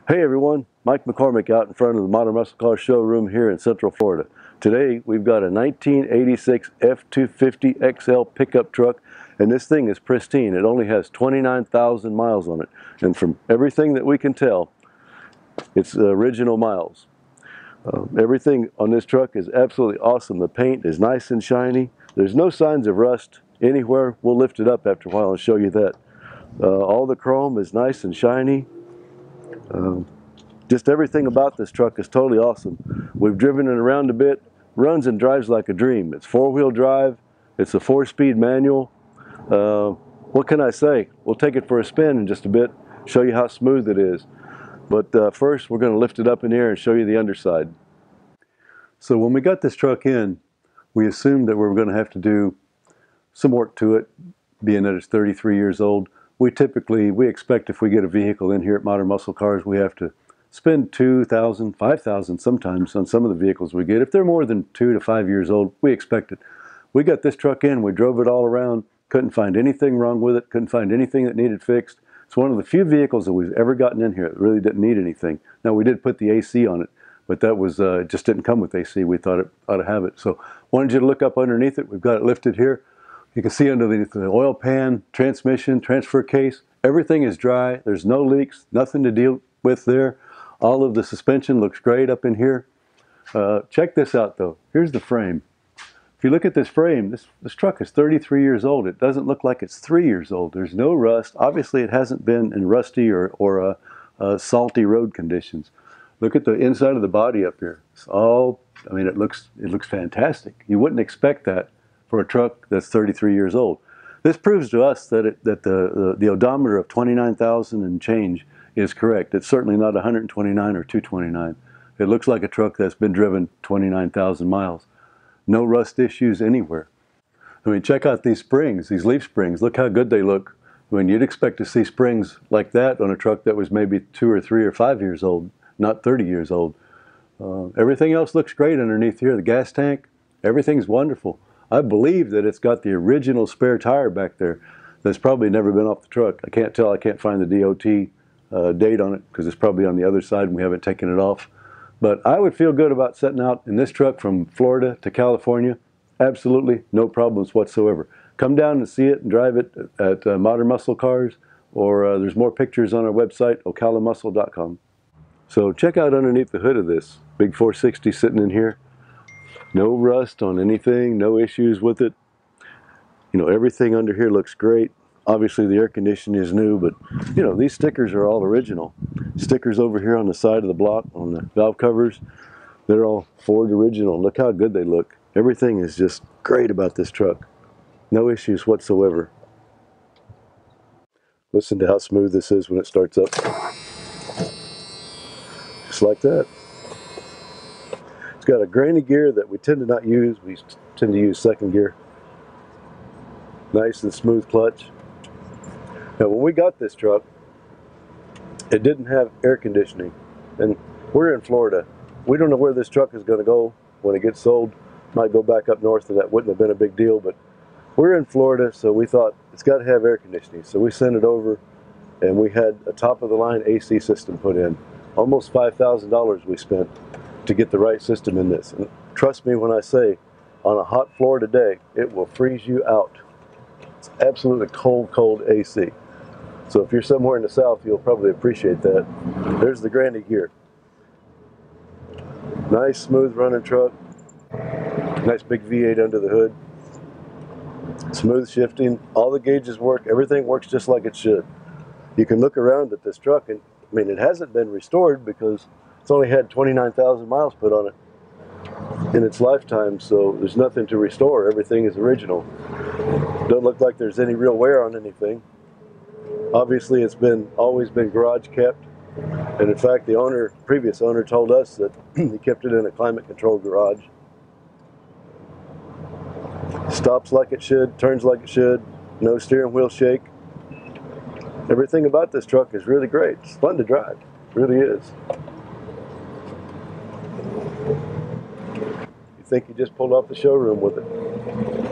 Hey everyone, Mike McCormick out in front of the Modern Muscle Car showroom here in Central Florida. Today we've got a 1986 F250 XL pickup truck, and this thing is pristine. It only has 29,000 miles on it, and from everything that we can tell, it's original miles. Everything on this truck is absolutely awesome. The paint is nice and shiny. There's no signs of rust anywhere. We'll lift it up after a while and show you that. All the chrome is nice and shiny. Just everything about this truck is totally awesome. We've driven it around a bit, runs and drives like a dream. It's four-wheel drive, it's a 4-speed manual. What can I say? We'll take it for a spin in just a bit, show you how smooth it is. But first we're going to lift it up in the air and show you the underside. So when we got this truck in, we assumed that we were going to have to do some work to it, being that it's 33 years old. We expect if we get a vehicle in here at Modern Muscle Cars, we have to spend $2,000, $5,000 sometimes on some of the vehicles we get. If they're more than 2 to 5 years old, we expect it. We got this truck in, we drove it all around, couldn't find anything wrong with it, couldn't find anything that needed fixed. It's one of the few vehicles that we've ever gotten in here that really didn't need anything. Now we did put the AC on it, but that was just didn't come with AC. We thought it ought to have it. So wanted you to look up underneath it. We've got it lifted here. You can see underneath the oil pan, transmission, transfer case, everything is dry. There's no leaks, nothing to deal with there. All of the suspension looks great up in here. Check this out though. Here's the frame. If you look at this frame, this truck is 33 years old. It doesn't look like it's 3 years old. There's no rust. Obviously it hasn't been in rusty or salty road conditions. Look at the inside of the body up here. It's all, I mean, it looks fantastic. You wouldn't expect that for a truck that's 33 years old. This proves to us that the odometer of 29,000 and change is correct. It's certainly not 129 or 229. It looks like a truck that's been driven 29,000 miles. No rust issues anywhere. I mean, check out these springs, these leaf springs. Look how good they look. I mean, you'd expect to see springs like that on a truck that was maybe 2 or 3 or 5 years old, not 30 years old. Everything else looks great underneath here. The gas tank, everything's wonderful. I believe that it's got the original spare tire back there that's probably never been off the truck. I can't tell. I can't find the DOT date on it because it's probably on the other side and we haven't taken it off. But I would feel good about setting out in this truck from Florida to California. Absolutely no problems whatsoever. Come down and see it and drive it at Modern Muscle Cars, or there's more pictures on our website, ocalamuscle.com. So check out underneath the hood of this big 460 sitting in here. No rust on anything, no issues with it. You know, everything under here looks great. Obviously the air conditioning is new, but you know, these stickers are all original. Stickers over here on the side of the block, on the valve covers, they're all Ford original. Look how good they look. Everything is just great about this truck. No issues whatsoever. Listen to how smooth this is when it starts up. Just like that. It's got a granny gear that we tend to not use. We tend to use second gear. Nice and smooth clutch. Now when we got this truck, it didn't have air conditioning. And we're in Florida. We don't know where this truck is going to go when it gets sold. Might go back up north and that wouldn't have been a big deal, but we're in Florida, so we thought it's got to have air conditioning. So we sent it over and we had a top of the line AC system put in. Almost $5,000 we spent to get the right system in this. And trust me when I say, on a hot Florida day, it will freeze you out. It's absolutely cold, cold AC. So if you're somewhere in the south, you'll probably appreciate that. There's the granny gear. Nice, smooth running truck. Nice big V8 under the hood. Smooth shifting. All the gauges work. Everything works just like it should. You can look around at this truck and, I mean, it hasn't been restored because it's only had 29,000 miles put on it in its lifetime, so there's nothing to restore. Everything is original. Don't look like there's any real wear on anything. Obviously it's always been garage kept, and in fact the previous owner told us that he kept it in a climate controlled garage. Stops like it should, turns like it should, no steering wheel shake. Everything about this truck is really great. It's fun to drive, it really is. You think you just pulled off the showroom with it.